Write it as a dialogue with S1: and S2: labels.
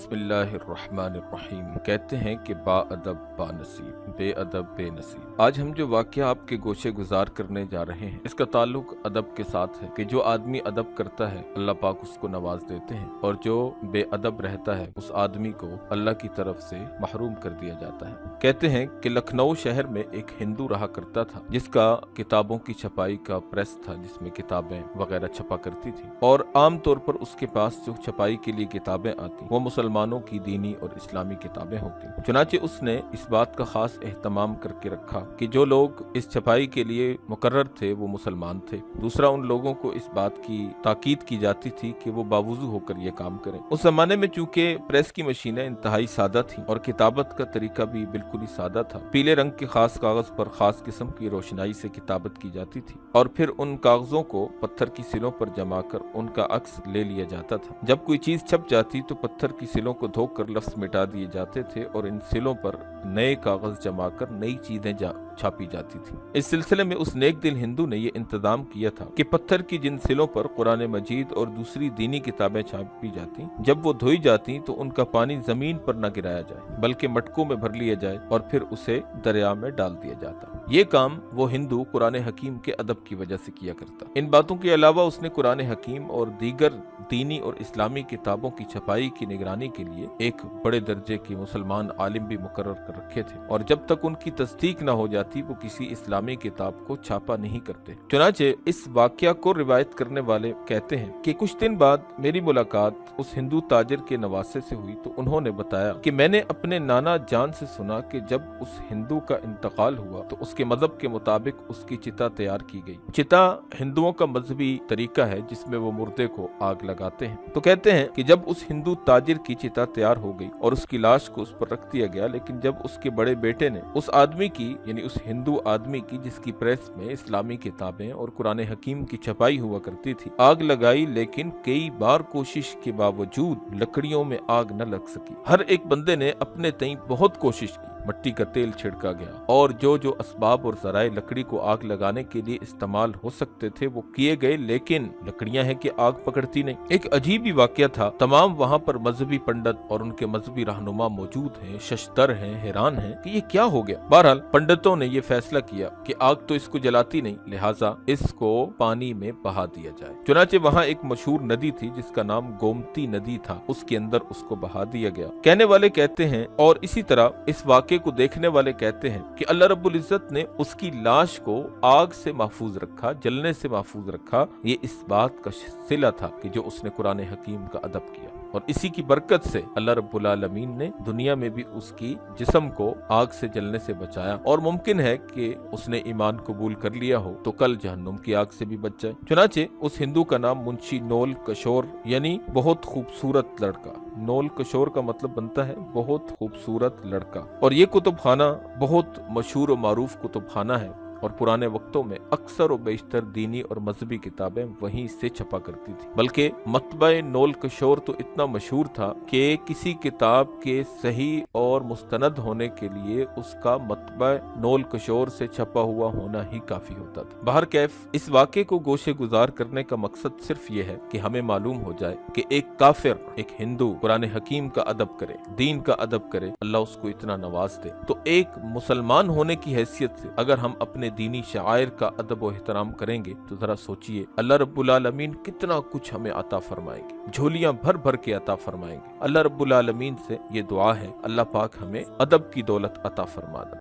S1: بسم اللہ الرحمن الرحیم۔ کہتے ہیں کہ با ادب با نصیب، بے ادب بے نصیب۔ آج ہم جو واقعہ آپ کے گوشے گزار کرنے جا رہے ہیں، اس کا تعلق ادب کے ساتھ ہے کہ جو آدمی ادب کرتا ہے اللہ پاک اس کو نواز دیتے ہیں، اور جو بے ادب رہتا ہے اس آدمی کو اللہ کی طرف سے محروم کر دیا جاتا ہے۔ کہتے ہیں کہ لکھنؤ شہر میں ایک ہندو رہا کرتا تھا جس کا کتابوں کی چھپائی کا پریس تھا، جس میں کتابیں وغیرہ چھپا کرتی تھی، اور عام طور پر اس کے پاس جو چھپائی کے لیے کتابیں آتی وہ مسلمانوں کی دینی اور اسلامی کتابیں ہوتی۔ چنانچہ اس نے اس بات کا خاص اہتمام کر کے رکھا کہ جو لوگ اس چھپائی کے لیے مقرر تھے وہ مسلمان تھے۔ دوسرا، ان لوگوں کو اس بات کی تاکید کی جاتی تھی کہ وہ باوضو ہو کر یہ کام کریں۔ اس زمانے میں چونکہ پریس کی مشینیں انتہائی سادہ تھیں اور کتابت کا طریقہ بھی بالکل ہی سادہ تھا، پیلے رنگ کے خاص کاغذ پر خاص قسم کی روشنائی سے کتابت کی جاتی تھی، اور پھر ان کاغذوں کو پتھر کی سلوں پر جما کر ان کا عکس لے لیا جاتا تھا۔ جب کوئی چیز چھپ جاتی تو پتھر کی سلوں کو دھو کر لفظ مٹا دیے جاتے تھے، اور ان سلوں پر نئے کاغذ جما کر نئی چیزیں چھاپی جاتی تھی۔ اس سلسلے میں اس نیک دل ہندو نے یہ انتظام کیا تھا کہ پتھر کی جن سلوں پر قرآن مجید اور دوسری دینی کتابیں چھاپی جاتی، جب وہ دھوئی جاتی تو ان کا پانی زمین پر نہ گرایا جائے بلکہ مٹکوں میں بھر لیا جائے اور پھر اسے دریا میں ڈال دیا جاتا۔ یہ کام وہ ہندو قرآن حکیم کے ادب کی وجہ سے کیا کرتا۔ ان باتوں کے علاوہ اس نے قرآن حکیم اور دیگر دینی اور اسلامی کتابوں کی چھپائی کی نگرانی کے لیے ایک بڑے درجے کے مسلمان عالم بھی مقرر کر رکھے تھے، اور جب تک ان کی تصدیق نہ ہو جاتی وہ کسی اسلامی کتاب کو چھاپا نہیں کرتے۔ چنانچہ اس واقعہ کو روایت کرنے والے کہتے ہیں کہ کچھ دن بعد میری ملاقات اس ہندو تاجر کے نواسے سے ہوئی تو انہوں نے بتایا کہ میں نے اپنے نانا جان سے سنا کہ جب اس ہندو کا انتقال ہوا تو اس کے مذہب کے مطابق اس کی چتا تیار کی گئی۔ چتا ہندوؤں کا مذہبی طریقہ ہے جس میں وہ مردے کو آگ لگاتے ہیں۔ تو کہتے ہیں کہ جب اس ہندو تاجر کی چتا تیار ہو گئی اور اس کی لاش کو اس پر رکھ دیا گیا، لیکن جب اس کے بڑے بیٹے نے اس آدمی کی، یعنی اس ہندو آدمی کی جس کی پریس میں اسلامی کتابیں اور قرآن حکیم کی چھپائی ہوا کرتی تھی، آگ لگائی، لیکن کئی بار کوشش کے باوجود لکڑیوں میں آگ نہ لگ سکی۔ ہر ایک بندے نے اپنے تئیں بہت کوشش کی، مٹی کا تیل چھڑکا گیا اور جو اسباب اور ذرائع لکڑی کو آگ لگانے کے لیے استعمال ہو سکتے تھے وہ کیے گئے، لیکن لکڑیاں ہیں کہ آگ پکڑتی نہیں۔ ایک عجیب ہی واقعہ تھا۔ تمام وہاں پر مذہبی پنڈت اور ان کے مذہبی رہنما موجود ہیں، ششدر ہیں، حیران ہیں کہ یہ کیا ہو گیا۔ بہرحال پنڈتوں نے یہ فیصلہ کیا کہ آگ تو اس کو جلاتی نہیں، لہٰذا اس کو پانی میں بہا دیا جائے۔ چنانچہ وہاں ایک مشہور ندی تھی جس کا نام گومتی ندی تھا، اس کے اندر اس کو بہا دیا گیا۔ کہنے والے کہتے ہیں، اور اسی طرح اس واقعے کو دیکھنے والے کہتے ہیں کہ اللہ رب العزت نے اس کی لاش کو آگ سے محفوظ رکھا، جلنے سے محفوظ رکھا۔ یہ اس بات کا صلہ تھا کہ جو اس نے قرآن حکیم کا ادب کیا، اور اسی کی برکت سے اللہ رب العالمین نے دنیا میں بھی اس کی جسم کو آگ سے جلنے سے بچایا، اور ممکن ہے کہ اس نے ایمان قبول کر لیا ہو تو کل جہنم کی آگ سے بھی بچ جائے۔ چنانچہ اس ہندو کا نام منشی نول کشور، یعنی بہت خوبصورت لڑکا۔ نول کشور کا مطلب بنتا ہے بہت خوبصورت لڑکا، اور یہ کتب خانہ بہت مشہور و معروف کتب خانہ ہے، اور پرانے وقتوں میں اکثر و بیشتر دینی اور مذہبی کتابیں وہیں سے چھپا کرتی تھی۔ بلکہ مطبع نول کشور تو اتنا مشہور تھا کہ کسی کتاب کے صحیح اور مستند ہونے کے لیے اس کا مطبع نول کشور سے چھپا ہوا ہونا ہی کافی ہوتا تھا۔ بہرکیف اس واقعے کو گوشے گزار کرنے کا مقصد صرف یہ ہے کہ ہمیں معلوم ہو جائے کہ ایک کافر، ایک ہندو قرآن حکیم کا ادب کرے، دین کا ادب کرے، اللہ اس کو اتنا نواز دے، تو ایک مسلمان ہونے کی حیثیت سے اگر ہم اپنے دینی شعائر کا ادب و احترام کریں گے تو ذرا سوچئے اللہ رب العالمین کتنا کچھ ہمیں عطا فرمائیں گے، جھولیاں بھر بھر کے عطا فرمائیں گے۔ اللہ رب العالمین سے یہ دعا ہے، اللہ پاک ہمیں ادب کی دولت عطا فرما دے۔